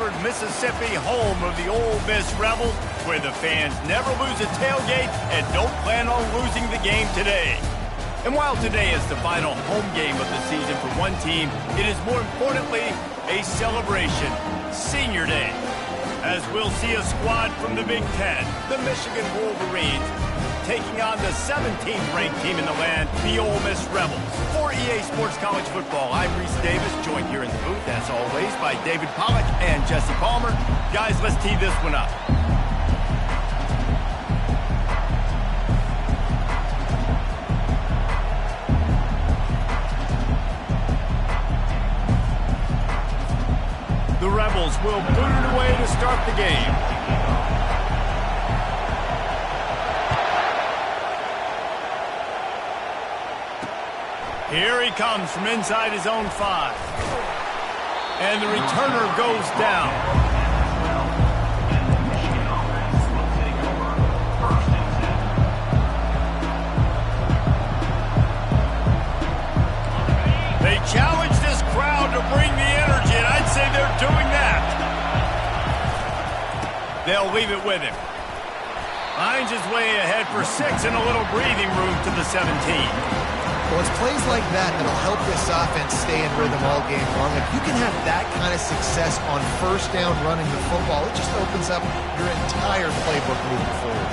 Oxford, Mississippi, home of the Ole Miss Rebels, where the fans never lose a tailgate and don't plan on losing the game today. And while today is the final home game of the season for one team, it is more importantly a celebration, Senior Day, as we'll see a squad from the Big Ten, the Michigan Wolverines, taking on the 17th ranked team in the land, the Ole Miss Rebels. For EA Sports College Football, I'm Reese Davis, joined here in the booth, as always, by David Pollack and Jesse Palmer. Guys, let's tee this one up. The Rebels will boot it away to start the game. Here he comes from inside his own 5. And the returner goes down. They challenge this crowd to bring the energy, and I'd say they're doing that. They'll leave it with him. Finds his way ahead for 6 and a little breathing room to the 17. Well, it's plays like that that'll help this offense stay in rhythm all game long. If you can have that kind of success on first down running the football, it just opens up your entire playbook moving forward.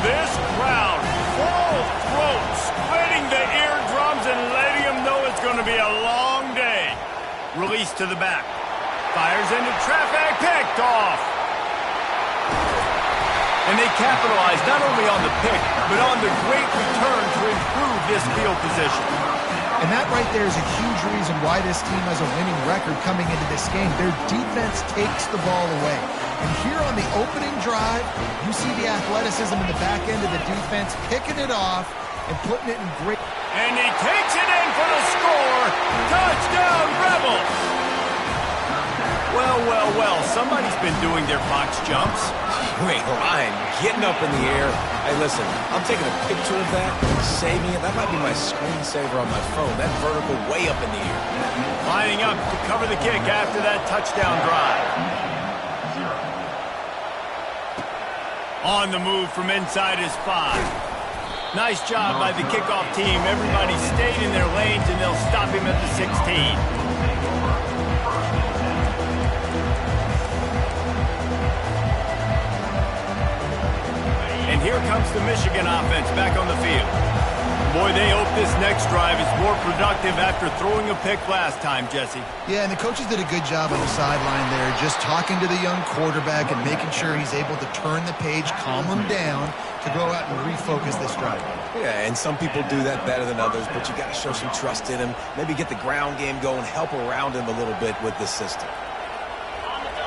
This crowd, full throat, splitting the eardrums and letting them know it's going to be a long day. Release to the back. Fires into traffic, picked off. And they capitalize not only on the pick, but on the great return to improve this field position. And that right there is a huge reason why this team has a winning record coming into this game. Their defense takes the ball away. And here on the opening drive, you see the athleticism in the back end of the defense, picking it off and putting it in great... And he takes it in for the score. Touchdown, Rebels! Well, well, well, somebody's been doing their box jumps. Wait, Ryan, getting up in the air. Hey, listen, I'm taking a picture of that, saving it. That might be my screensaver on my phone. That vertical way up in the air. Lining up to cover the kick after that touchdown drive. On the move from inside his 5. Nice job by the kickoff team. Everybody stayed in their lanes, and they'll stop him at the 16. And here comes the Michigan offense back on the field. Boy, they hope this next drive is more productive after throwing a pick last time, Jesse. Yeah, and the coaches did a good job on the sideline there, just talking to the young quarterback and making sure he's able to turn the page, calm him down, to go out and refocus this drive. Yeah, and some people do that better than others, but you got to show some trust in him, maybe get the ground game going, help around him a little bit with this system.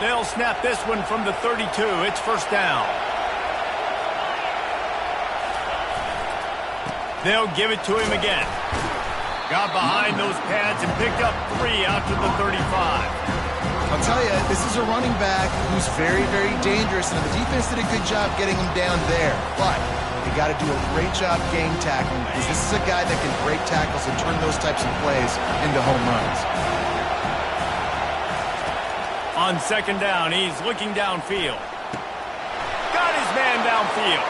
They'll snap this one from the 32. It's first down. They'll give it to him again. Got behind those pads and picked up 3 out to the 35. I'll tell you, this is a running back who's very, very dangerous, and the defense did a good job getting him down there. But they got to do a great job game tackling, because this is a guy that can break tackles and turn those types of plays into home runs. On second down, he's looking downfield. Got his man downfield.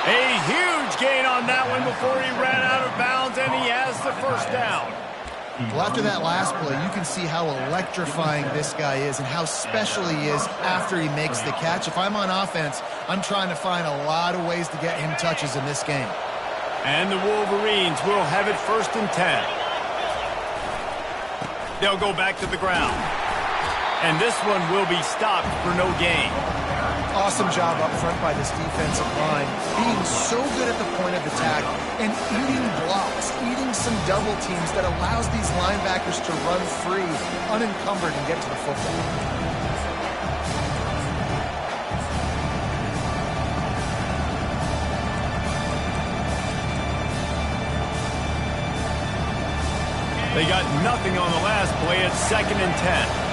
A huge gain on that one before he ran out of bounds, and he has the first down. Well, after that last play, you can see how electrifying this guy is and how special he is after he makes the catch. If I'm on offense, I'm trying to find a lot of ways to get him touches in this game. And the Wolverines will have it first and 10. They'll go back to the ground. And this one will be stopped for no gain. Awesome job up front by this defensive line, being so good at the point of attack and eating blocks, eating some double teams that allows these linebackers to run free, unencumbered, and get to the football. They got nothing on the last play. It's second and 10.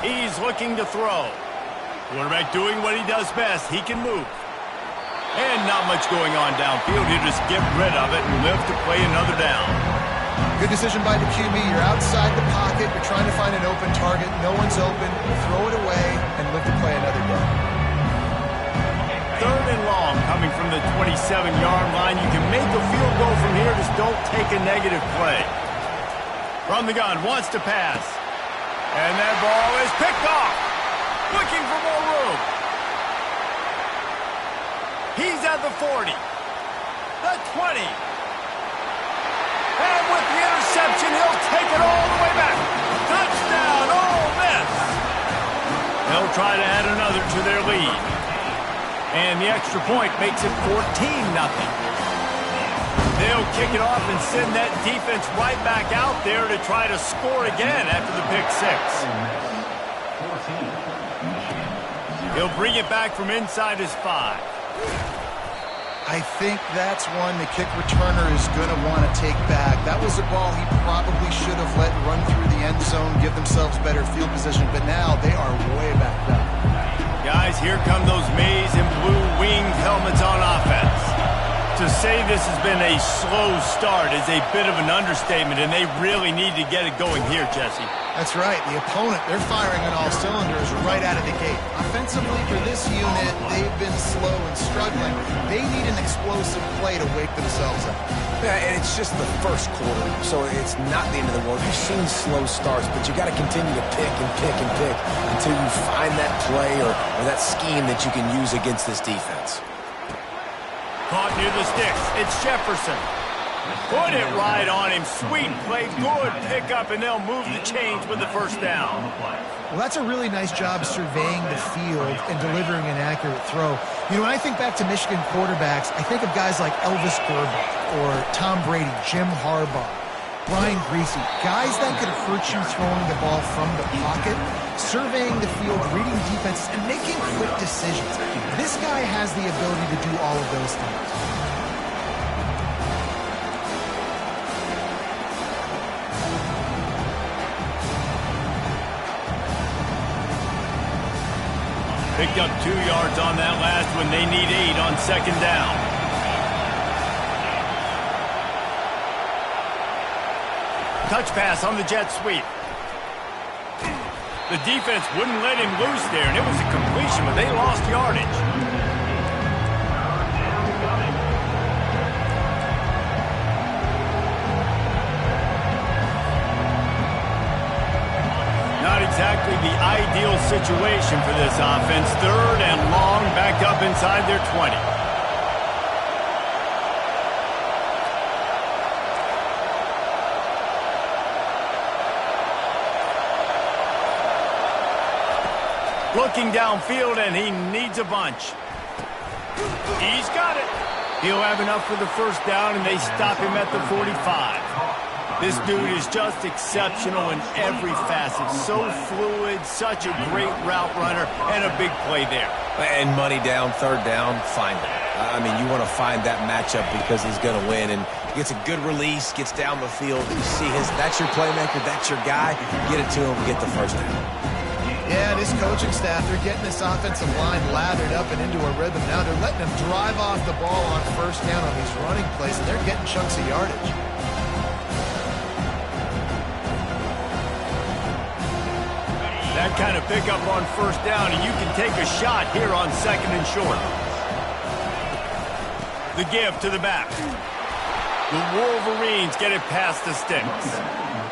He's looking to throw. Quarterback doing what he does best. He can move. And not much going on downfield. He'll just get rid of it and live to play another down. Good decision by the QB. You're outside the pocket. You're trying to find an open target. No one's open. Throw it away and live to play another day. 3rd and long coming from the 27-yard line. You can make a field goal from here. Just don't take a negative play. From the gun, wants to pass. And that ball is picked off. Looking for more room. He's at the 40. The 20. And with the interception, he'll take it all the way back. Touchdown, Ole Miss. They'll try to add another to their lead. And the extra point makes it 14-0. They'll kick it off and send that defense right back out there to try to score again after the pick 6. He'll bring it back from inside his 5. I think that's one the kick returner is going to want to take back. That was a ball he probably should have let run through the end zone, give themselves better field position, but now they are way back up. Guys, here come those maize and blue winged helmets on offense. To say this has been a slow start is a bit of an understatement, and they really need to get it going here, Jesse. That's right. The opponent, they're firing on all cylinders right out of the gate. Offensively, for this unit, they've been slow and struggling. They need an explosive play to wake themselves up. Yeah, and it's just the first quarter, so it's not the end of the world. You've seen slow starts, but you got to continue to pick and pick and pick until you find that play or that scheme that you can use against this defense. Caught near the sticks. It's Jefferson. Put it right on him. Sweet play. Good pickup, and they'll move the chains with the first down. Well, that's a really nice job surveying the field and delivering an accurate throw. You know, when I think back to Michigan quarterbacks, I think of guys like Elvis Gerber or Tom Brady, Jim Harbaugh, Brian Griese, guys that could hurt you throwing the ball from the pocket, surveying the field, reading defenses, and making quick decisions. This guy has the ability to do all of those things. Picked up 2 yards on that last one. They need 8 on 2nd down. Touch pass on the jet sweep. The defense wouldn't let him loose there, and it was a completion, but they lost yardage. Not exactly the ideal situation for this offense. 3rd and long, back up inside their 20. Looking downfield, and he needs a bunch. He's got it. He'll have enough for the first down, and they stop him at the 45. This dude is just exceptional in every facet. So fluid, such a great route runner, and a big play there. And money down, 3rd down, find him. I mean, you want to find that matchup because he's going to win, and gets a good release, gets down the field. You see that's your playmaker, that's your guy. Get it to him, get the first down. Yeah, this coaching staff, they're getting this offensive line lathered up and into a rhythm now. They're letting them drive off the ball on 1st down on these running plays, and they're getting chunks of yardage. That kind of pickup on 1st down, and you can take a shot here on 2nd and short. The give to the back. The Wolverines get it past the sticks.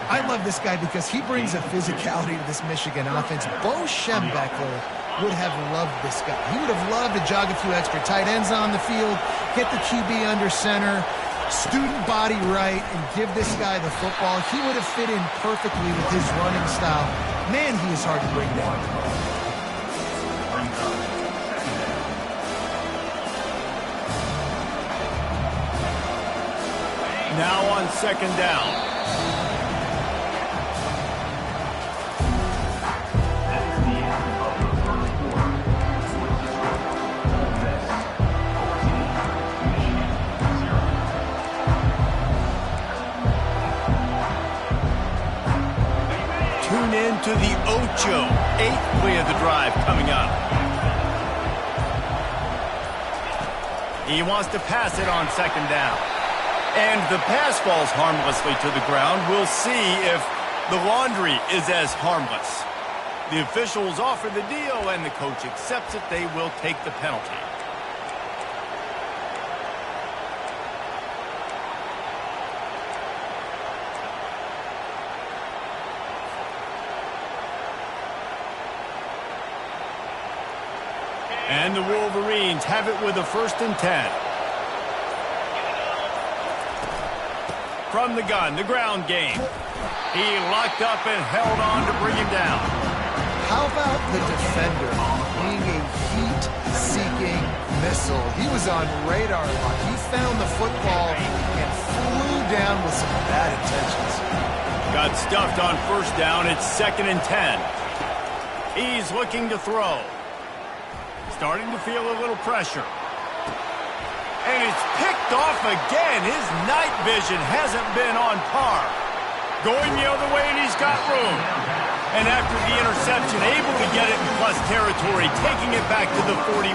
I love this guy because he brings a physicality to this Michigan offense. Bo Schembechler would have loved this guy. He would have loved to jog a few extra tight ends on the field, get the QB under center, student body right, and give this guy the football. He would have fit in perfectly with his running style. Man, he is hard to bring down. Now on 2nd down. Tune in to the Ocho. 8th play of the drive coming up. He wants to pass it on 2nd down. And the pass falls harmlessly to the ground. We'll see if the laundry is as harmless. The officials offer the deal, and the coach accepts it. They will take the penalty. And the Wolverines have it with a 1st and 10. From the gun, the ground game. He locked up and held on to bring him down. How about the defender being a heat-seeking missile? He was on radar lock. He found the football and flew down with some bad intentions. Got stuffed on 1st down. It's 2nd and 10. He's looking to throw. Starting to feel a little pressure. And it's picked off again. His night vision hasn't been on par. Going the other way, and he's got room. And after the interception, able to get it in plus territory, taking it back to the 41.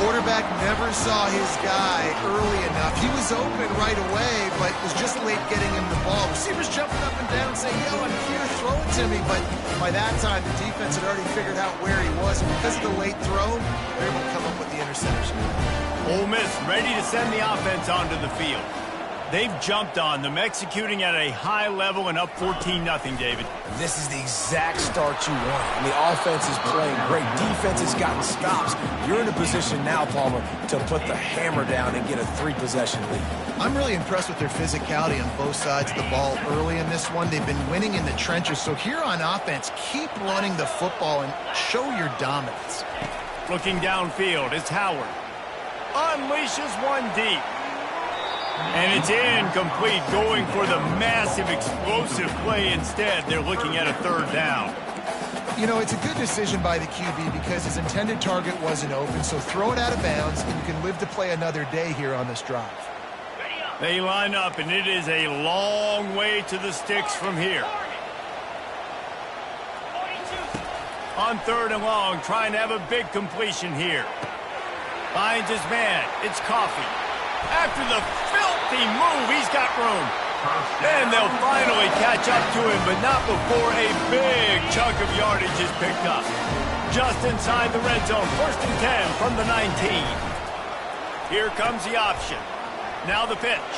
Quarterback never saw his guy early enough. He was open right away, but was just late getting him the ball. Receivers jumping up and down saying, yo, I'm here, throw it to me. But by that time, the defense had already figured out where he was. And because of the late throw, they're able to come up with the interception. Ole Miss ready to send the offense onto the field. They've jumped on them, executing at a high level and up 14-0, David. This is the exact start you want. And the offense is playing great. Defense has gotten stops. You're in a position now, Palmer, to put the hammer down and get a 3-possession lead. I'm really impressed with their physicality on both sides of the ball early in this one. They've been winning in the trenches. So here on offense, keep running the football and show your dominance. Looking downfield, it's Howard. Unleashes one deep. And it's incomplete, going for the massive, explosive play instead. They're looking at a 3rd down. You know, it's a good decision by the QB because his intended target wasn't open, so throw it out of bounds, and you can live to play another day here on this drive. They line up, and it is a long way to the sticks from here. On 3rd and long, trying to have a big completion here. Finds his man. It's Coffee. After the filthy move, he's got room. And they'll finally catch up to him, but not before a big chunk of yardage is picked up. Just inside the red zone, 1st and 10 from the 19. Here comes the option. Now the pitch.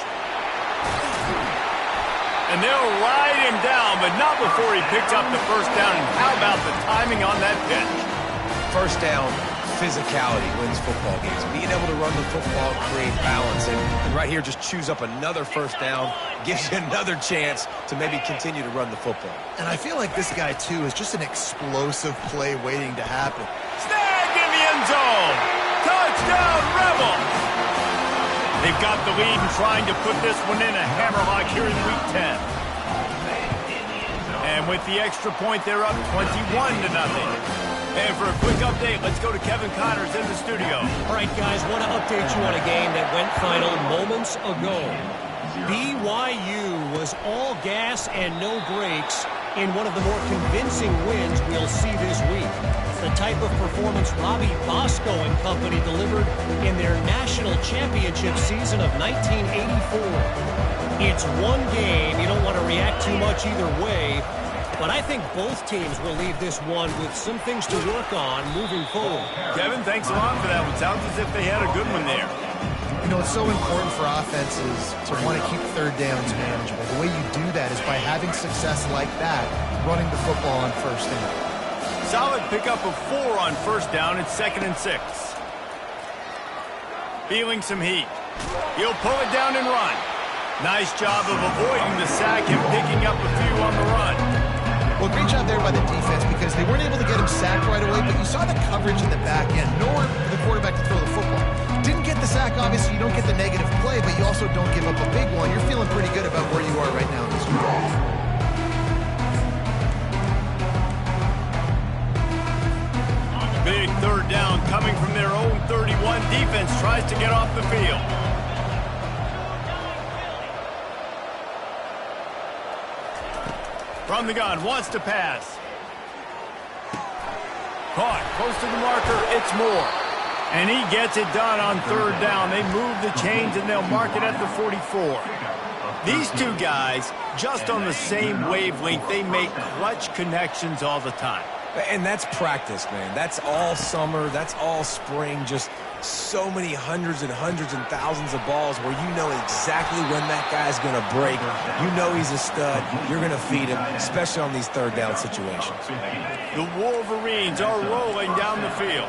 And they'll ride him down, but not before he picks up the 1st down. And how about the timing on that pitch? 1st down. Physicality wins football games. Being able to run the football, create balance, and right here just chews up another 1st down, gives you another chance to maybe continue to run the football. And I feel like this guy, too, is just an explosive play waiting to happen. Snagged in the end zone! Touchdown, Rebels! They've got the lead and trying to put this one in a hammerlock here in Week 10. And with the extra point, they're up 21-0. And for a quick update, let's go to Kevin Connors in the studio. All right, guys, want to update you on a game that went final moments ago. BYU was all gas and no brakes in one of the more convincing wins we'll see this week. The type of performance Robbie Bosco and company delivered in their national championship season of 1984. It's one game. You don't want to react too much either way. But I think both teams will leave this one with some things to work on moving forward. Kevin, thanks a lot for that one. Sounds as if they had a good one there. You know, it's so important for offenses to want to keep 3rd downs manageable. The way you do that is by having success like that, running the football on 1st down. Solid pickup of 4 on 1st down. It's 2nd and 6. Feeling some heat. He'll pull it down and run. Nice job of avoiding the sack and picking up a few on the run. Well, great job there by the defense because they weren't able to get him sacked right away, but you saw the coverage in the back end. Nowhere for the quarterback to throw the football. Didn't get the sack, obviously you don't get the negative play, but you also don't give up a big one. You're feeling pretty good about where you are right now in this drive. Big 3rd down coming from their own 31. Defense tries to get off the field. From the gun, wants to pass. Caught, close to the marker, it's Moore. And he gets it done on third down. They move the chains, and they'll mark it at the 44. These two guys, just on the same wavelength, they make clutch connections all the time. And that's practice, man. That's all summer. That's all spring. Just so many hundreds and thousands of balls where you know exactly when that guy's going to break. You know he's a stud. You're going to feed him, especially on these third down situations. The Wolverines are rolling down the field.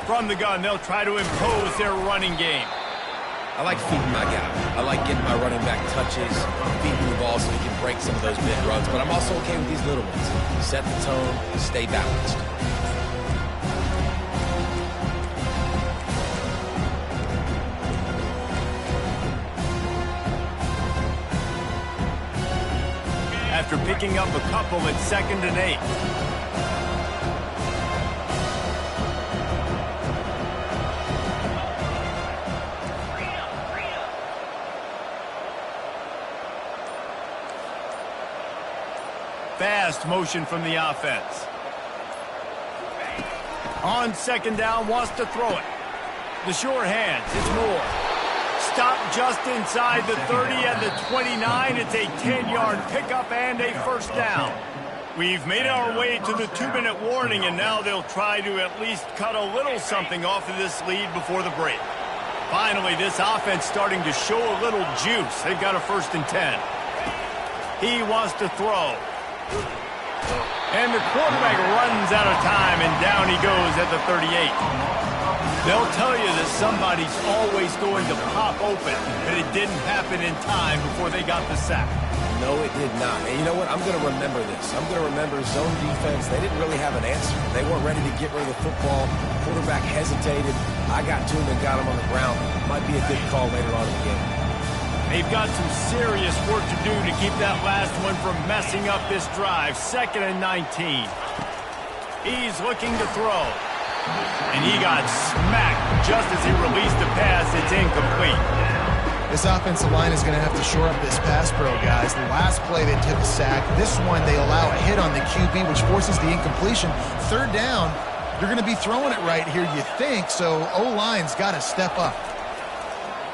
From the gun, they'll try to impose their running game. I like feeding my guy. I like getting my running back touches, feeding the ball so he can break some of those big runs. But I'm also okay with these little ones. Set the tone, stay balanced. After picking up a couple, it's 2nd and 8. Fast motion from the offense. On 2nd down, wants to throw it. The sure hands, it's Moore. Stop just inside the 30 and the 29. It's a 10-yard pickup and a first down. We've made our way to the 2-minute warning, and now they'll try to at least cut a little something off of this lead before the break. Finally, this offense starting to show a little juice. They've got a 1st and 10. He wants to throw. And the quarterback runs out of time, and down he goes at the 38. They'll tell you that somebody's always going to pop open, but it didn't happen in time before they got the sack. No, it did not. And you know what? I'm going to remember this. I'm going to remember zone defense. They didn't really have an answer. They weren't ready to get rid of the football. Quarterback hesitated. I got to him and got him on the ground. Might be a good call later on in the game. They've got some serious work to do to keep that last one from messing up this drive. 2nd and 19. He's looking to throw. And he got smacked just as he released the pass. It's incomplete. This offensive line is going to have to shore up this pass pro, guys. The last play they took a sack. This one they allow a hit on the QB, which forces the incompletion. 3rd down, you're going to be throwing it right here, you think, so O-line's got to step up.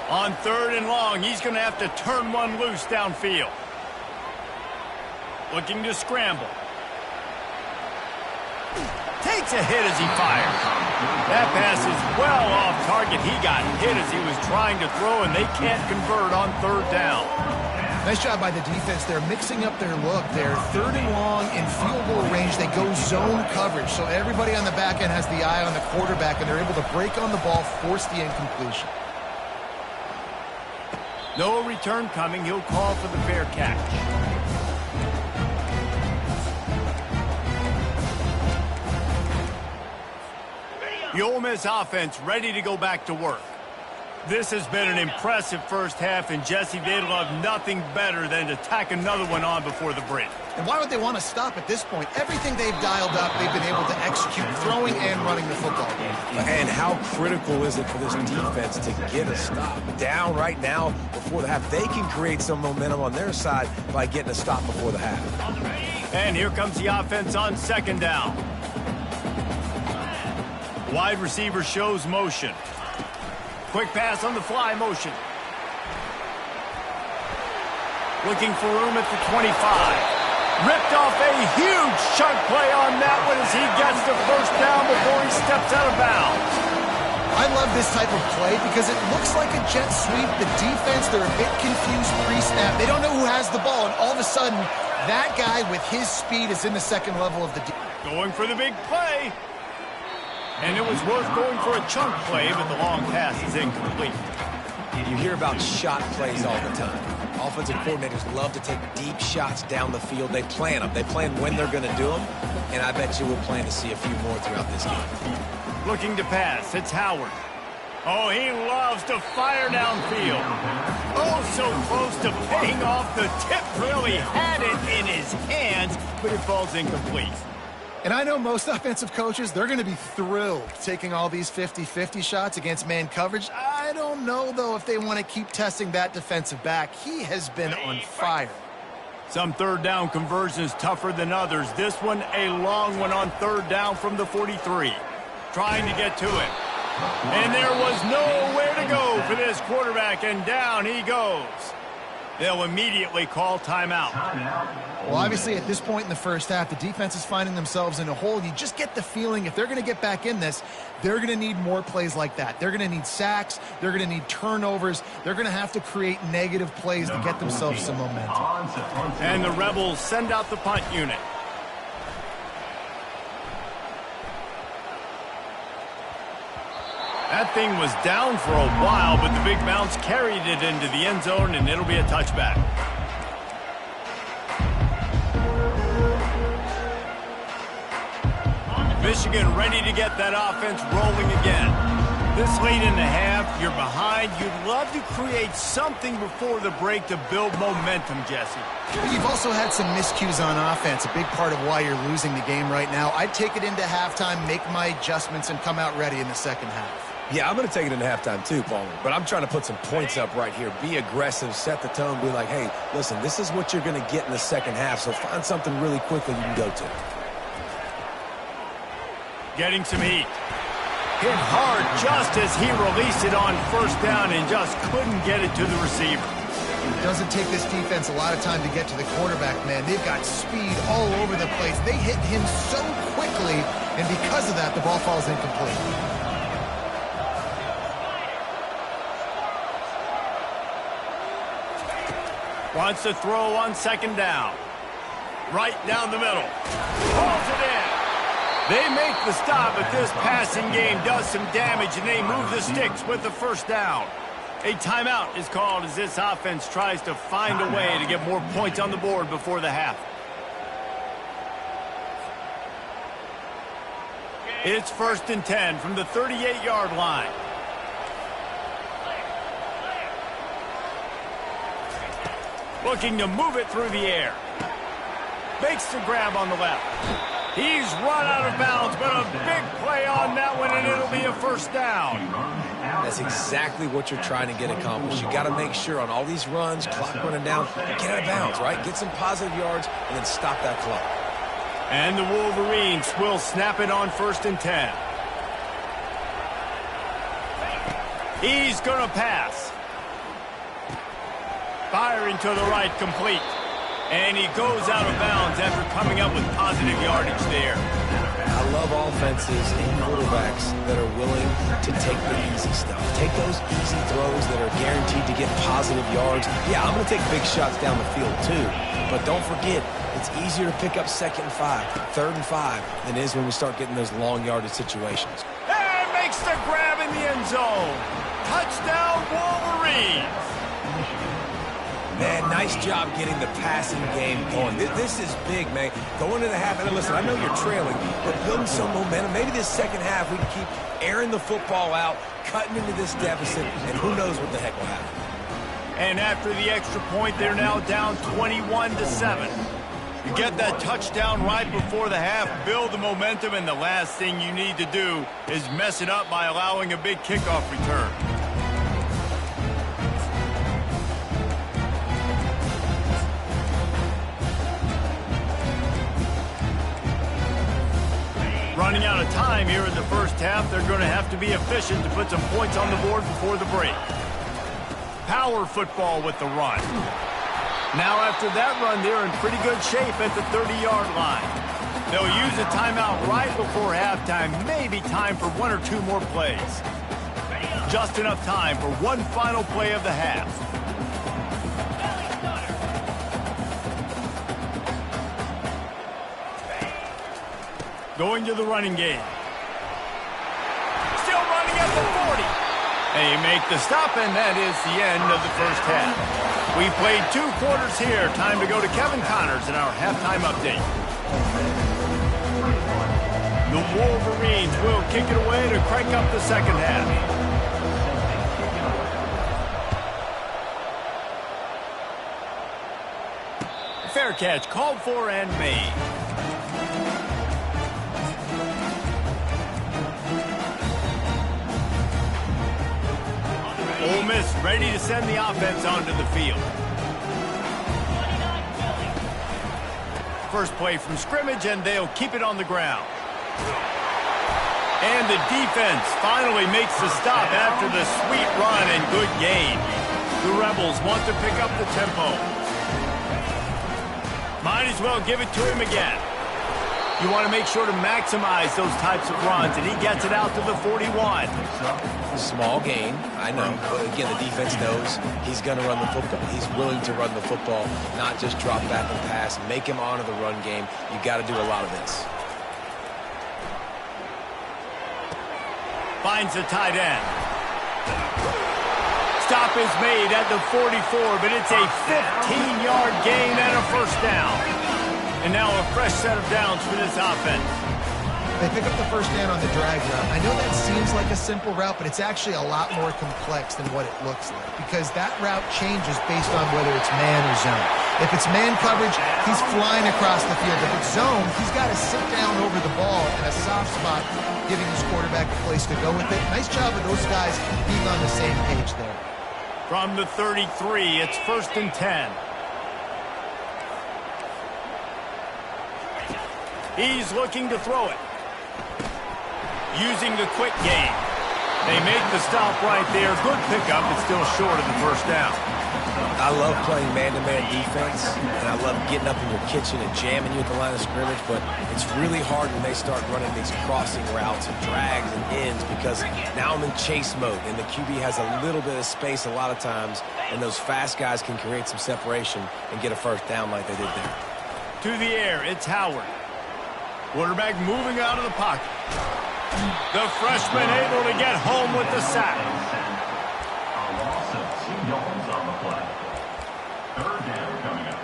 On 3rd and long, he's going to have to turn one loose downfield. Looking to scramble. Takes a hit as he fires. That pass is well off target. He got hit as he was trying to throw, and they can't convert on 3rd down. Nice job by the defense. They're mixing up their look. They're 3rd and long in field goal range. They go zone coverage, so everybody on the back end has the eye on the quarterback, and they're able to break on the ball, force the incompletion. No return coming. He'll call for the fair catch. The Ole Miss offense ready to go back to work. This has been an impressive first half, and Jesse, they'd love nothing better than to tack another one on before the break. And why would they want to stop at this point? Everything they've dialed up, they've been able to execute, throwing and running the football. And how critical is it for this defense to get a stop? Down right now before the half. They can create some momentum on their side by getting a stop before the half. And here comes the offense on 2nd down. Wide receiver shows motion. Quick pass on the fly motion. Looking for room at the 25. Ripped off a huge chunk play on that one as he gets the 1st down before he steps out of bounds. I love this type of play because it looks like a jet sweep. The defense, they're a bit confused pre-snap. They don't know who has the ball, and all of a sudden, that guy with his speed is in the 2nd level of the defense. Going for the big play. And it was worth going for a chunk play, but the long pass is incomplete. You hear about shot plays all the time. Offensive coordinators love to take deep shots down the field. They plan them. They plan when they're going to do them, and I bet you we'll plan to see a few more throughout this game. Looking to pass. It's Howard. Oh, he loves to fire downfield. Oh, so close to paying off. The tip really had it in his hands, but it falls incomplete. And I know most offensive coaches, they're going to be thrilled taking all these 50-50 shots against man coverage. I don't know, though, if they want to keep testing that defensive back. He has been on fire. Some third down conversions tougher than others. This one a long one on third down from the 43. Trying to get to it. And there was nowhere to go for this quarterback, and down he goes. They'll immediately call timeout. Well, obviously, at this point in the first half, the defense is finding themselves in a hole. You just get the feeling if they're going to get back in this, they're going to need more plays like that. They're going to need sacks. They're going to need turnovers. They're going to have to create negative plays to get themselves some momentum. And the Rebels send out the punt unit. That thing was down for a while, but the big bounce carried it into the end zone, and it'll be a touchback. Michigan ready to get that offense rolling again. This late in the half, you're behind. You'd love to create something before the break to build momentum, Jesse. But you've also had some miscues on offense, a big part of why you're losing the game right now. I'd take it into halftime, make my adjustments, and come out ready in the second half. Yeah, I'm going to take it into halftime too, Palmer. But I'm trying to put some points up right here. Be aggressive, set the tone, be like, hey, listen, this is what you're going to get in the second half, so find something really quickly you can go to. Getting some heat. Hit hard just as he released it on first down and just couldn't get it to the receiver. It doesn't take this defense a lot of time to get to the quarterback, man. They've got speed all over the place. They hit him so quickly, and because of that, the ball falls incomplete. Wants to throw on second down. Right down the middle. Pulls it in. They make the stop, but this passing game does some damage, and they move the sticks with the first down. A timeout is called as this offense tries to find a way to get more points on the board before the half. It's 1st and 10 from the 38-yard line. Looking to move it through the air. Makes the grab on the left. He's run out of bounds, but a big play on that one, and it'll be a first down. That's exactly what you're trying to get accomplished. You got to make sure on all these runs, clock running down, get out of bounds, right? Get some positive yards, and then stop that clock. And the Wolverines will snap it on 1st and 10. He's going to pass. Firing to the right, complete. And he goes out of bounds after coming up with positive yardage there. I love offenses and quarterbacks that are willing to take the easy stuff. Take those easy throws that are guaranteed to get positive yards. Yeah, I'm going to take big shots down the field too. But don't forget, it's easier to pick up 2nd and 5, 3rd and 5 than it is when we start getting those long yardage situations. And makes the grab in the end zone. Touchdown, Wolverines. Man, nice job getting the passing game going. This is big, man. Going into the half, and listen, I know you're trailing, but building some momentum. Maybe this second half we can keep airing the football out, cutting into this deficit, and who knows what the heck will happen. And after the extra point, they're now down 21-7. You get that touchdown right before the half, build the momentum, and the last thing you need to do is mess it up by allowing a big kickoff return. Running out of time here in the first half, they're going to have to be efficient to put some points on the board before the break. Power football with the run. Now after that run, they're in pretty good shape at the 30-yard line. They'll use a timeout right before halftime, maybe time for 1 or 2 more plays. Just enough time for one final play of the half. Going to the running game. Still running at the 40. They make the stop, and that is the end of the first half. We played 2 quarters here. Time to go to Kevin Connors in our halftime update. The Wolverines will kick it away to crank up the second half. Fair catch called for and made. Ole Miss ready to send the offense onto the field. first play from scrimmage, and they'll keep it on the ground. And the defense finally makes the stop after the sweet run and good gain. The Rebels want to pick up the tempo. Might as well give it to him again. You want to make sure to maximize those types of runs, and he gets it out to the 41. Small gain, I know. But again, the defense knows he's going to run the football. He's willing to run the football, not just drop back and pass. Make him honor the run game. You got to do a lot of this. Finds the tight end. Stop is made at the 44, but it's a 15-yard gain and a first down. And now a fresh set of downs for this offense. They pick up the first down on the drag route. I know that seems like a simple route, but it's actually a lot more complex than what it looks like, because that route changes based on whether it's man or zone. If it's man coverage, he's flying across the field. If it's zone, he's got to sit down over the ball in a soft spot, giving his quarterback a place to go with it. Nice job of those guys being on the same page there. From the 33, it's 1st and 10. He's looking to throw it. Using the quick game. They make the stop right there. Good pickup, but still short of the first down. I love playing man-to-man defense, and I love getting up in your kitchen and jamming you at the line of scrimmage, but it's really hard when they start running these crossing routes and drags and ends, because now I'm in chase mode, and the QB has a little bit of space a lot of times, and those fast guys can create some separation and get a first down like they did there. To the air, it's Howard. Quarterback moving out of the pocket. The freshman able to get home with the sack. A loss of 2 yards on the play. 3rd down coming up.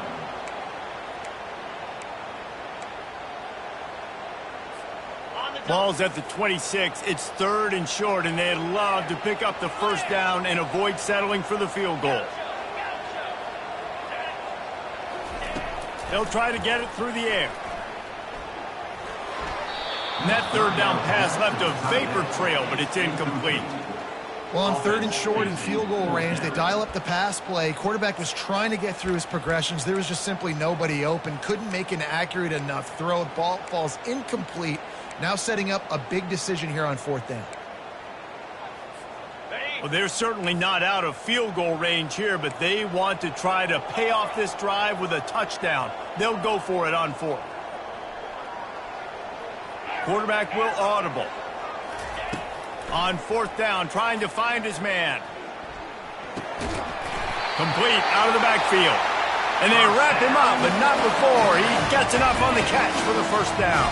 Ball's at the 26. It's 3rd and short, and they'd love to pick up the first down and avoid settling for the field goal. They'll try to get it through the air. And that 3rd down pass left a vapor trail, but it's incomplete. Well, on 3rd and short in field goal range, they dial up the pass play. Quarterback was trying to get through his progressions. There was just simply nobody open. Couldn't make an accurate enough throw. Ball falls incomplete. Now setting up a big decision here on 4th down. Well, they're certainly not out of field goal range here, but they want to try to pay off this drive with a touchdown. They'll go for it on 4th. Quarterback will audible. On 4th down, trying to find his man. Complete out of the backfield. And they wrap him up, but not before he gets enough on the catch for the first down.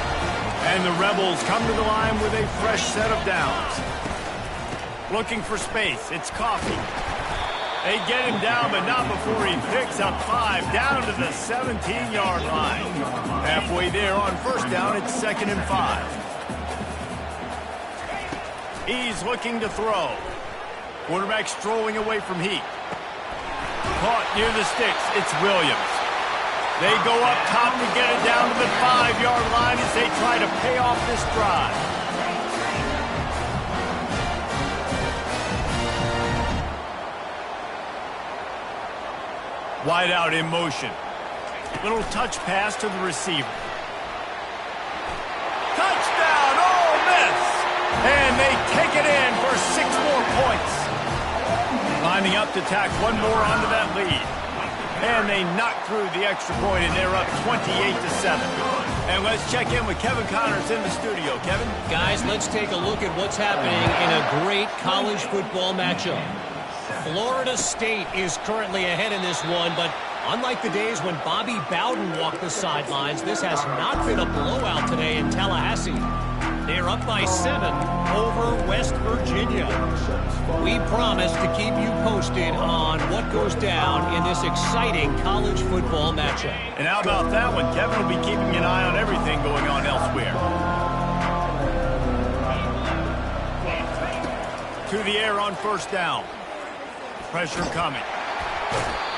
And the Rebels come to the line with a fresh set of downs. Looking for space, it's Coffee. They get him down, but not before he picks up 5 down to the 17-yard line. Halfway there on 1st down, it's 2nd and 5. He's looking to throw. Quarterback strolling away from Heat. Caught near the sticks, it's Williams. They go up top to get it down to the 5-yard line as they try to pay off this drive. Wide out in motion. Little touch pass to the receiver. Touchdown, Ole Miss! And they take it in for 6 more points. Lining up to tack one more onto that lead. And they knock through the extra point, and they're up 28-7. And let's check in with Kevin Connors in the studio. Kevin? Guys, let's take a look at what's happening in a great college football matchup. Florida State is currently ahead in this one, but unlike the days when Bobby Bowden walked the sidelines, this has not been a blowout today in Tallahassee. They're up by 7 over West Virginia. We promise to keep you posted on what goes down in this exciting college football matchup. And how about that one? Kevin will be keeping an eye on everything going on elsewhere. To the air on 1st down. Pressure coming.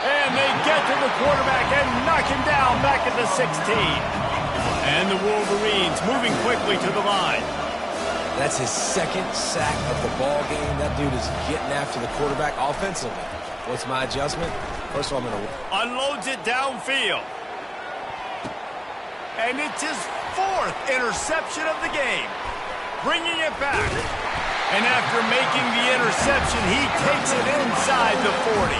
And they get to the quarterback and knock him down back at the 16. And the Wolverines moving quickly to the line. That's his 2nd sack of the ball game. That dude is getting after the quarterback offensively. What's my adjustment? First of all, I'm going to... Unloads it downfield. And it's his 4th interception of the game. Bringing it back. And after making the interception, he takes it inside the 40.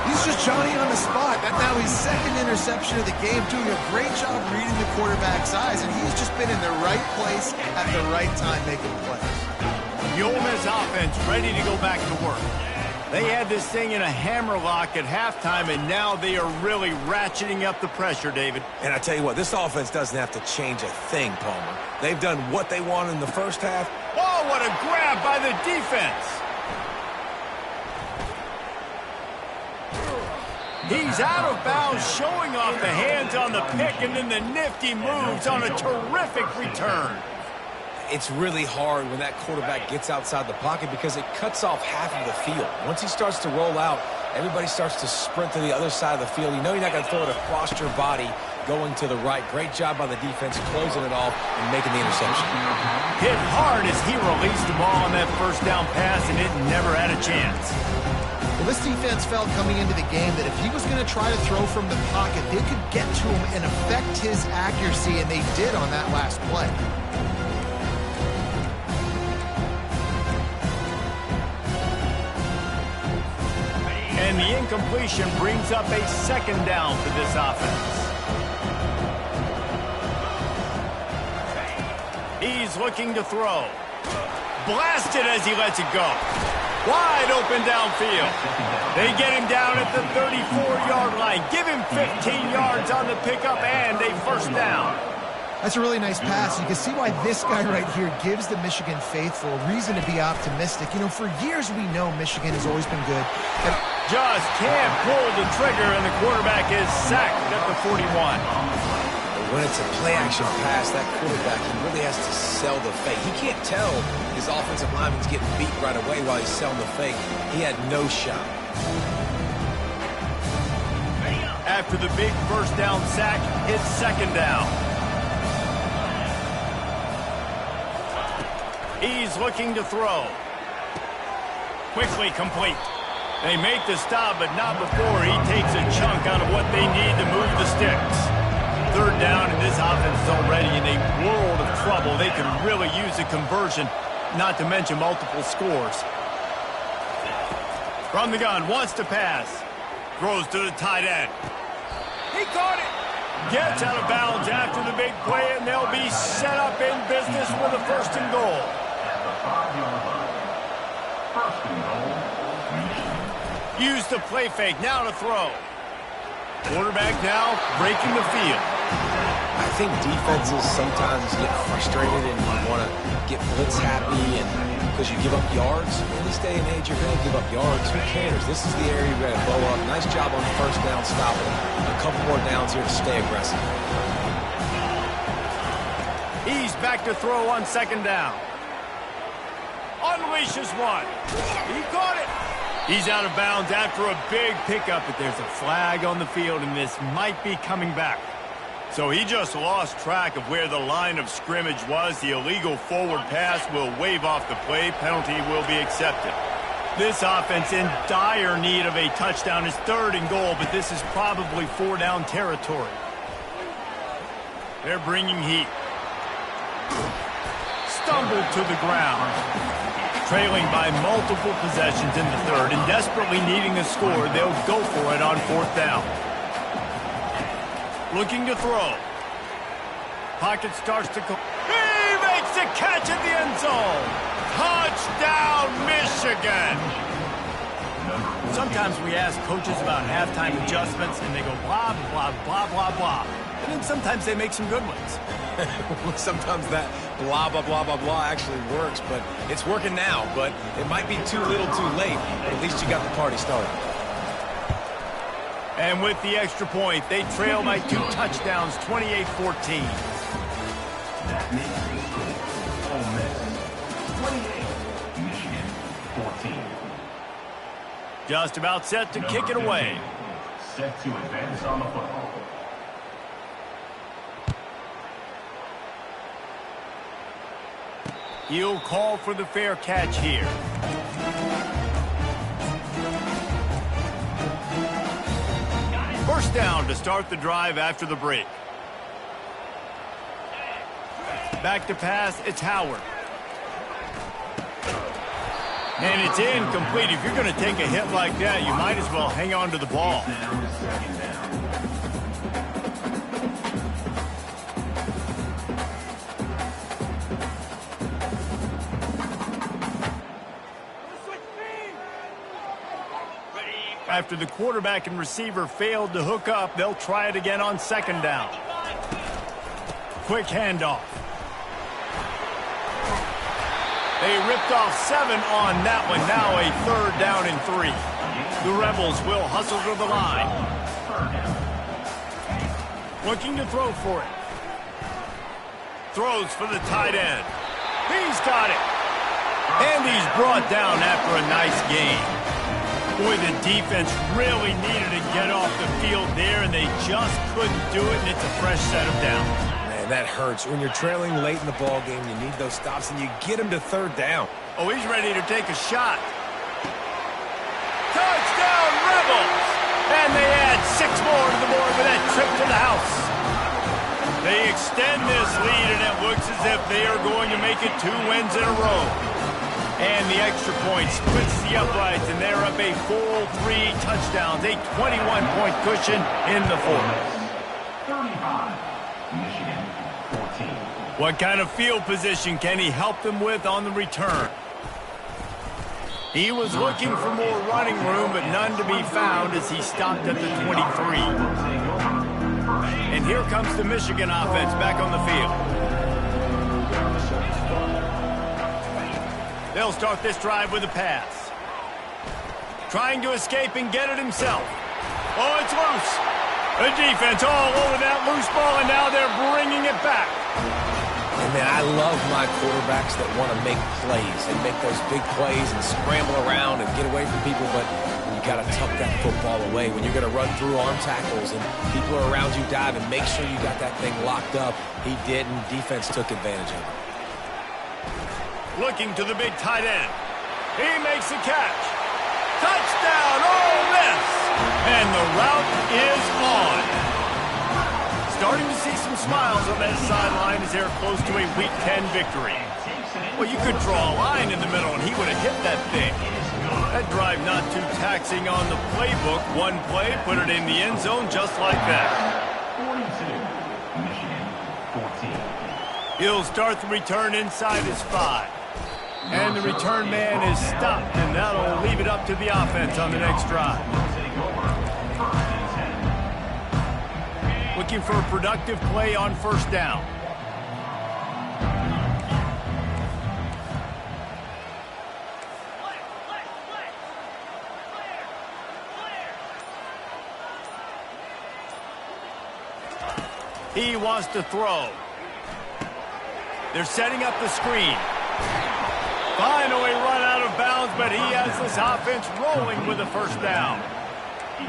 He's just Johnny on the spot. Now his 2nd interception of the game, doing a great job reading the quarterback's eyes, and he's just been in the right place at the right time making plays. The Ole Miss offense ready to go back to work. They had this thing in a hammerlock at halftime, and now they are really ratcheting up the pressure, David. And I tell you what, this offense doesn't have to change a thing, Palmer. They've done what they wanted in the first half. Oh, what a grab by the defense. He's out of bounds, showing off the hands on the pick, and then the nifty moves on a terrific return. It's really hard when that quarterback gets outside the pocket because it cuts off half of the field. Once he starts to roll out, everybody starts to sprint to the other side of the field. You know you're not going to throw it across your body going to the right. Great job by the defense closing it off and making the interception. Hit hard as he released the ball on that first down pass, and it never had a chance. Well, this defense felt coming into the game that if he was going to try to throw from the pocket, they could get to him and affect his accuracy, and they did on that last play. And the incompletion brings up a 2nd down for this offense. He's looking to throw. Blasted as he lets it go. Wide open downfield. They get him down at the 34-yard line. Give him 15 yards on the pickup and a 1st down. That's a really nice pass. You can see why this guy right here gives the Michigan faithful a reason to be optimistic. You know, for years we know Michigan has always been good. Just can't pull the trigger, and the quarterback is sacked at the 41. When it's a play-action pass, that quarterback, he really has to sell the fake. He can't tell his offensive lineman's getting beat right away while he's selling the fake. He had no shot. After the big 1st down sack, it's 2nd down. He's looking to throw. Quickly complete. They make the stop, but not before he takes a chunk out of what they need to move the sticks. 3rd down, and this offense is already in a world of trouble. They can really use a conversion, not to mention multiple scores. From the gun, wants to pass. Throws to the tight end. He caught it. Gets out of bounds after the big play, and they'll be set up in business with a 1st and goal. At the 5-yard line. 1st and goal. Use the play fake, now to throw. Quarterback now breaking the field. I think defenses sometimes get frustrated and you want to get blitz happy and because you give up yards. In this day and age, you're going to give up yards. Who cares? This is the area you're going to blow up. Nice job on the 1st down stopping. A couple more downs here to stay aggressive. He's back to throw on 2nd down. Unleashes one. He caught it. He's out of bounds after a big pickup, but there's a flag on the field, and this might be coming back. So he just lost track of where the line of scrimmage was. The illegal forward pass will wave off the play. Penalty will be accepted. This offense in dire need of a touchdown is 3rd and goal, but this is probably 4-down territory. They're bringing heat. Stumbled to the ground. Trailing by multiple possessions in the 3rd and desperately needing a score, they'll go for it on 4th down. Looking to throw. Pocket starts to go. He makes the catch at the end zone. Touchdown, Michigan. Sometimes we ask coaches about halftime adjustments, and they go blah, blah, blah, blah, blah. And then sometimes they make some good ones. Sometimes that blah, blah, blah, blah, blah actually works, but it's working now. But it might be too little too late, but at least you got the party started. And with the extra point, they trail by 2 touchdowns, 28-14. That makes the score. Ole Miss 28, Michigan 14. Just about set to kick it away. Set to advance on the football. He'll call for the fair catch here. First down to start the drive after the break. Back to pass, it's Howard. And it's incomplete. If you're going to take a hit like that, you might as well hang on to the ball. Second down. After the quarterback and receiver failed to hook up, they'll try it again on second down. Quick handoff. They ripped off 7 on that one. Now a 3rd down and 3. The Rebels will hustle to the line. Looking to throw for it. Throws for the tight end. He's got it. And he's brought down after a nice game. Boy, the defense really needed to get off the field there, and they just couldn't do it, and it's a fresh set of downs. Man, that hurts. When you're trailing late in the ball game, you need those stops, and you get them to 3rd down. Oh, he's ready to take a shot. Touchdown, Rebels! And they add 6 more to the board with that trip to the house. They extend this lead, and it looks as if they are going to make it 2 wins in a row. And the extra point splits the uprights, and they're up a full 3 touchdowns, a 21-point cushion in the 4th. 35, Michigan, 14. What kind of field position can he help them with on the return? He was looking for more running room, but none to be found as he stopped at the 23. And here comes the Michigan offense back on the field. They'll start this drive with a pass. Trying to escape and get it himself. Oh, it's loose. The defense all over that loose ball, and now they're bringing it back. And man, I love my quarterbacks that want to make plays and make those big plays and scramble around and get away from people, but you got to tuck that football away. When you're going to run through arm tackles and people are around you diving, make sure you got that thing locked up. He didn't. Defense took advantage of it. Looking to the big tight end. He makes the catch. Touchdown, Ole Miss! And the route is on. Starting to see some smiles on that sideline as they're close to a Week 10 victory. Well, you could draw a line in the middle and he would have hit that thing. That drive not too taxing on the playbook. One play, put it in the end zone just like that. 42, Michigan, 14. He'll start the return inside his 5. And the return man is stopped, and that'll leave it up to the offense on the next drive. Looking for a productive play on 1st down. He wants to throw. They're setting up the screen. Finally run out of bounds, but he has this offense rolling with a 1st down.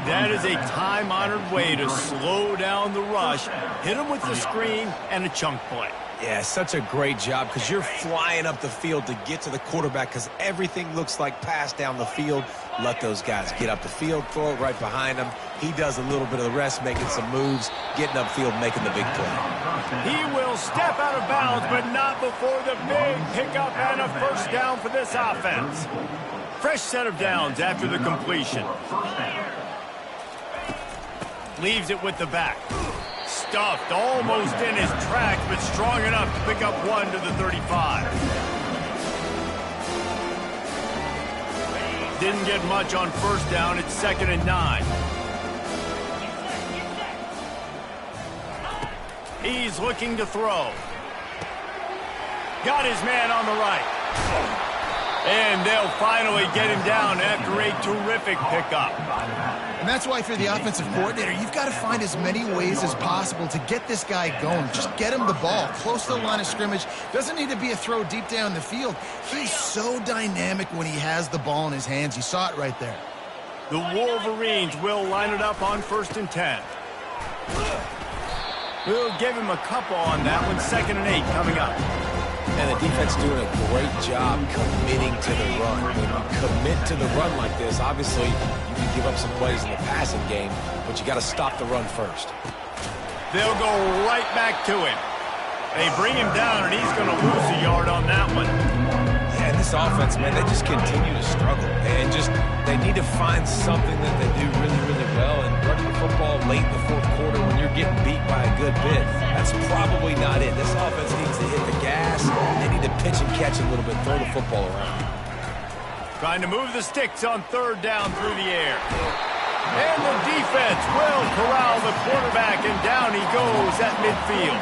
That is a time-honored way to slow down the rush, hit him with the screen, and a chunk play. Yeah, such a great job because you're flying up the field to get to the quarterback because everything looks like pass down the field. Let those guys get up the field, throw it right behind him. He does a little bit of the rest, making some moves, getting upfield, making the big play. He will step out of bounds, but not before the big pickup and a 1st down for this offense. Fresh set of downs after the completion. Leaves it with the back. Stuffed almost in his tracks, but strong enough to pick up 1 to the 35. Didn't get much on 1st down. It's 2nd and 9. He's looking to throw. Got his man on the right. And they'll finally get him down after a terrific pickup. And that's why, for the offensive coordinator, you've got to find as many ways as possible to get this guy going. Just get him the ball close to the line of scrimmage. Doesn't need to be a throw deep down the field. He's so dynamic when he has the ball in his hands. You saw it right there. The Wolverines will line it up on 1st and 10. We'll give him a couple on that one. 2nd and 8 coming up. And the defense doing a great job committing to the run. When you commit to the run like this, obviously you can give up some plays in the passing game, but you got to stop the run first. They'll go right back to him. They bring him down, and he's going to lose a yard on that one. Yeah, and this offense, man, they just continue to struggle. And they need to find something that they do really, really well. And running the football late in the fourth quarter when you're getting beat by a good bit, that's probably not it. This offense needs to hit the gas. They need to pitch and catch a little bit, throw the football around. Trying to move the sticks on third down through the air. And the defense will corral the quarterback, and down he goes at midfield.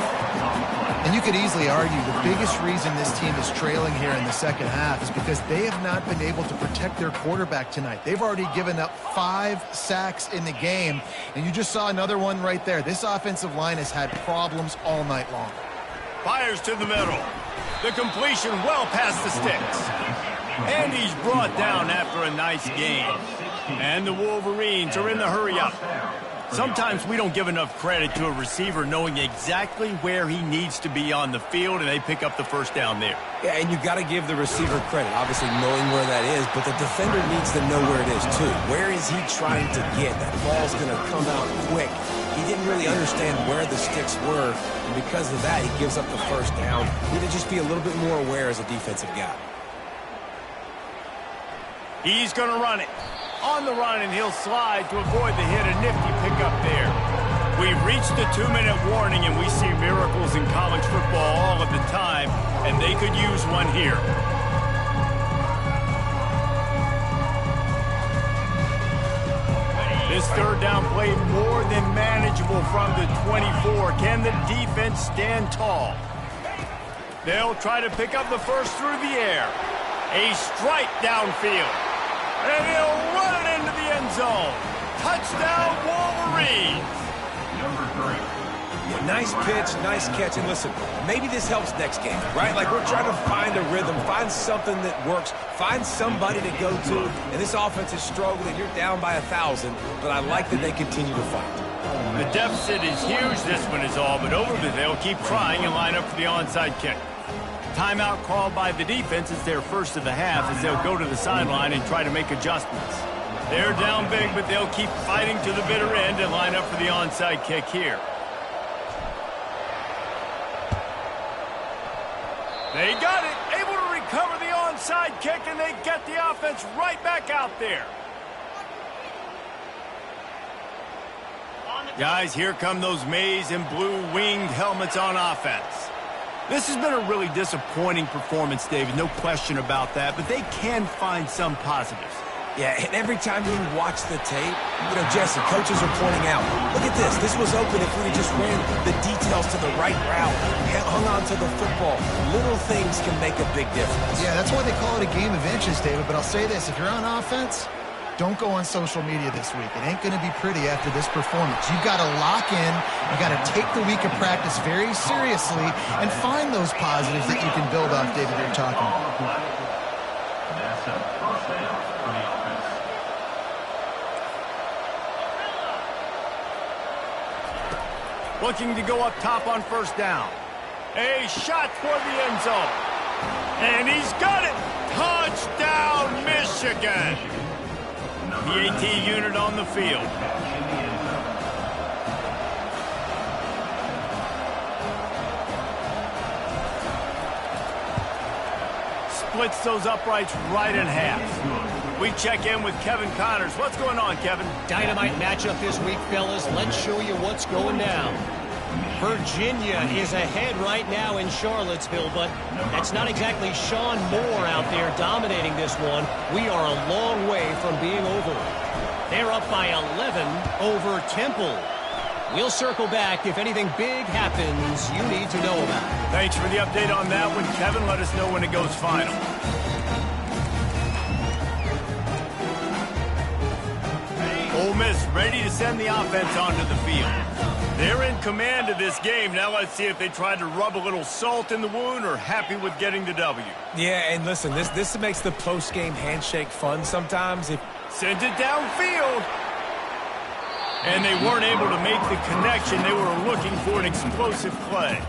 And you could easily argue the biggest reason this team is trailing here in the second half is because they have not been able to protect their quarterback tonight. They've already given up 5 sacks in the game, and you just saw another one right there. This offensive line has had problems all night long. Fires to the middle. The completion well past the sticks. And he's brought down after a nice gain. And the Wolverines are in the hurry-up. Sometimes we don't give enough credit to a receiver knowing exactly where he needs to be on the field, and they pick up the first down there. Yeah, and you got to give the receiver credit, obviously knowing where that is, but the defender needs to know where it is too. Where is he trying to get? That ball's going to come out quick. He didn't really understand where the sticks were, and because of that, he gives up the first down. He need to just be a little bit more aware as a defensive guy. He's going to run it. On the run, and he'll slide to avoid the hit. A nifty pickup there. We've reached the 2-minute warning, and we see miracles in college football all of the time, and they could use one here. This third down play more than manageable from the 24. Can the defense stand tall? They'll try to pick up the first through the air. A strike downfield. And he'll run it into the end zone. Touchdown, Wolverines. Number 3. Yeah, nice pitch, nice catch. And listen, maybe this helps next game, right? Like we're trying to find a rhythm, find something that works, find somebody to go to. And this offense is struggling. You're down by 1,000, but I like that they continue to fight. The deficit is huge. This one is all but over, but they'll keep trying and line up for the onside kick. Timeout called by the defense is their first of the half as they'll go to the sideline and try to make adjustments. They're down big, but they'll keep fighting to the bitter end and line up for the onside kick here. They got it, able to recover the onside kick, and they get the offense right back out there. Guys, here come those maize and blue winged helmets on offense. This has been a really disappointing performance, David, no question about that, but they can find some positives. Yeah, and every time you watch the tape, you know, Jesse, coaches are pointing out, look at this. This was open if we just ran the details to the right route, hung on to the football. Little things can make a big difference. Yeah, that's why they call it a game of inches, David, but I'll say this. If you're on offense, don't go on social media this week. It ain't going to be pretty after this performance. You've got to lock in. You've got to take the week of practice very seriously and find those positives that you can build off, David, you're talking about. That's a first down for the offense. Looking to go up top on first down. A shot toward the end zone. And he's got it. Touchdown, Michigan. PAT unit on the field. Splits those uprights right in half. We check in with Kevin Connors. What's going on, Kevin? Dynamite matchup this week, fellas. Let's show you what's going down. Virginia is ahead right now in Charlottesville, but that's not exactly Sean Moore out there dominating this one. We are a long way from being over. They're up by 11 over Temple. We'll circle back if anything big happens you need to know about. Thanks for the update on that one, Kevin. Let us know when it goes final. Ole Miss ready to send the offense onto the field. They're in command of this game. Now let's see if they try to rub a little salt in the wound or happy with getting the W. Yeah, and listen, this makes the post-game handshake fun sometimes. Sent it downfield. And they weren't able to make the connection. They were looking for an explosive play.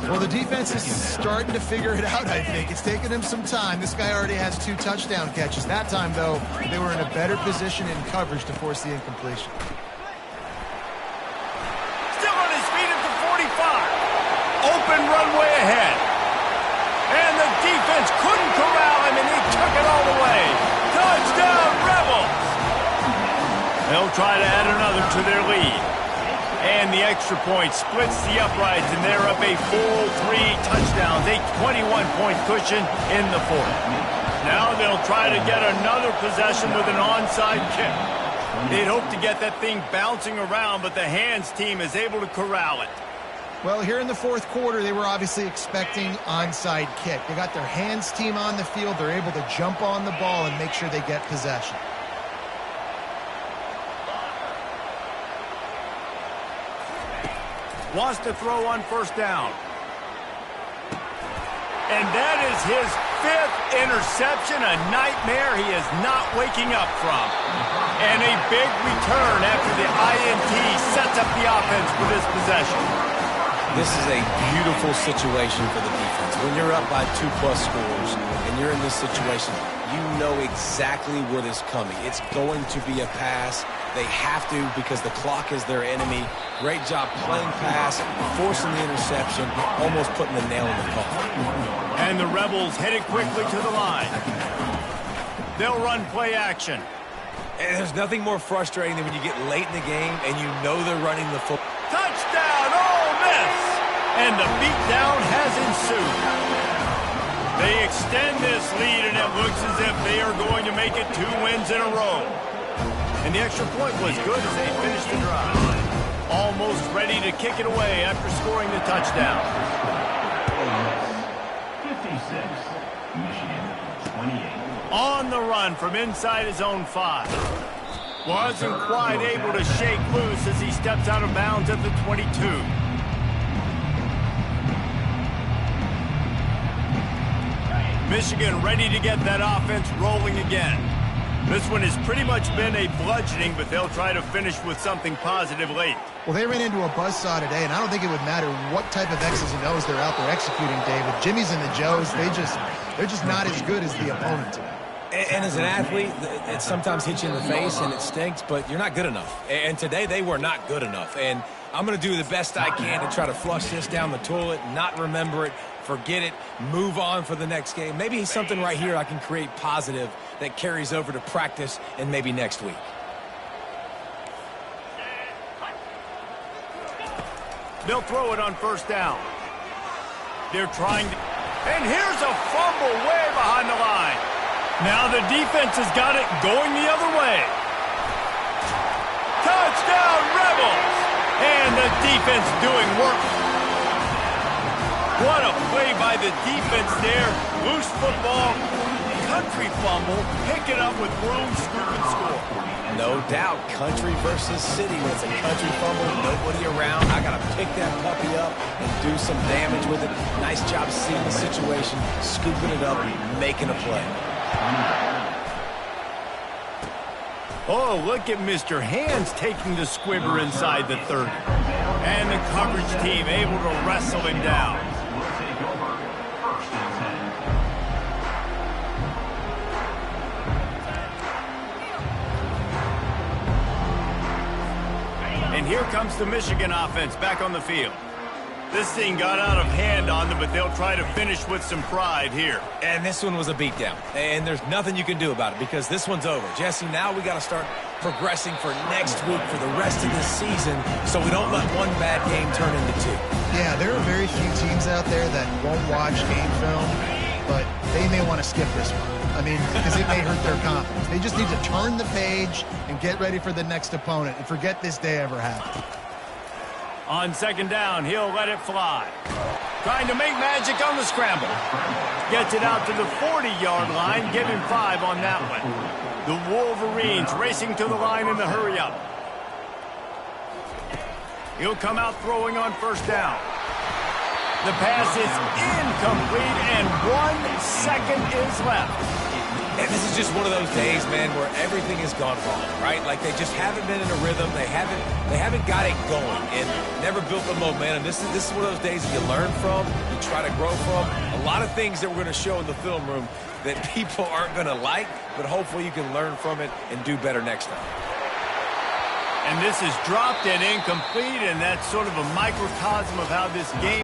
Well, the defense is starting to figure it out, I think. It's taken them some time. This guy already has 2 touchdown catches. That time, though, they were in a better position in coverage to force the incompletion. Still on his feet at the 45. Open runway They'll try to add another to their lead. And the extra point splits the uprights, and they're up a full 3 touchdowns, a 21-point cushion in the fourth. Now they'll try to get another possession with an onside kick. They'd hope to get that thing bouncing around, but the hands team is able to corral it. Well, here in the fourth quarter, they were obviously expecting onside kick. They got their hands team on the field. They're able to jump on the ball and make sure they get possession. Wants to throw on first down. And that is his 5th interception, a nightmare he is not waking up from. And a big return after the INT sets up the offense for this possession. This is a beautiful situation for the defense. When you're up by 2+ scores and you're in this situation, you know exactly what is coming. It's going to be a pass. They have to because the clock is their enemy. Great job playing pass, forcing the interception, almost putting the nail in the coffin. And the Rebels headed quickly to the line. They'll run play action. And there's nothing more frustrating than when you get late in the game and you know they're running the football. Touchdown, Ole Miss! And the beatdown has ensued. They extend this lead, and it looks as if they are going to make it 2 wins in a row. And the extra point was good as they finished the drive. Almost ready to kick it away after scoring the touchdown. 56, Michigan 28. On the run from inside his own 5. Wasn't quite able to shake loose as he steps out of bounds at the 22. Michigan ready to get that offense rolling again. This one has pretty much been a bludgeoning, but they'll try to finish with something positive late. Well, they ran into a buzzsaw today, and I don't think it would matter what type of X's and O's they're out there executing, David. Jimmy's and the Joes, they're just not as good as the opponent today. And as an athlete, it sometimes hits you in the face and it stinks, but you're not good enough. And today they were not good enough. And I'm going to do the best I can to try to flush this down the toilet, not remember it, forget it, move on for the next game. Maybe something right here I can create positive that carries over to practice and maybe next week. They'll throw it on first down. They're trying to... And here's a fumble way behind the line. Now the defense has got it going the other way. Touchdown, Rebels! And the defense doing work. What a play by the defense there. Loose football, country fumble, pick it up with room, scoop, and score. No doubt, country versus city. When it's a country fumble, nobody around. I got to pick that puppy up and do some damage with it. Nice job seeing the situation, scooping it up, making a play. Oh, look at Mr. Hands taking the squibber inside the 30. And the coverage team able to wrestle him down. Will take over. 1st and 10. And here comes the Michigan offense back on the field. This thing got out of hand on them, but they'll try to finish with some pride here. And this one was a beatdown. And there's nothing you can do about it because this one's over. Jesse, now we got to start progressing for next week for the rest of this season so we don't let one bad game turn into 2. Yeah, there are very few teams out there that won't watch game film, but they may want to skip this one. I mean, because it may hurt their confidence. They just need to turn the page and get ready for the next opponent and forget this day ever happened. On second down, he'll let it fly. Trying to make magic on the scramble. Gets it out to the 40-yard line. Give him 5 on that one. The Wolverines racing to the line in the hurry-up. He'll come out throwing on first down. The pass is incomplete, and 1 second is left. And this is just one of those days, man, where everything has gone wrong, right? Like they just haven't been in a rhythm. They haven't got it going and never built the momentum. This is one of those days that you learn from, you try to grow from. A lot of things that we're going to show in the film room that people aren't going to like, but hopefully you can learn from it and do better next time. And this is dropped and incomplete, and that's sort of a microcosm of how this game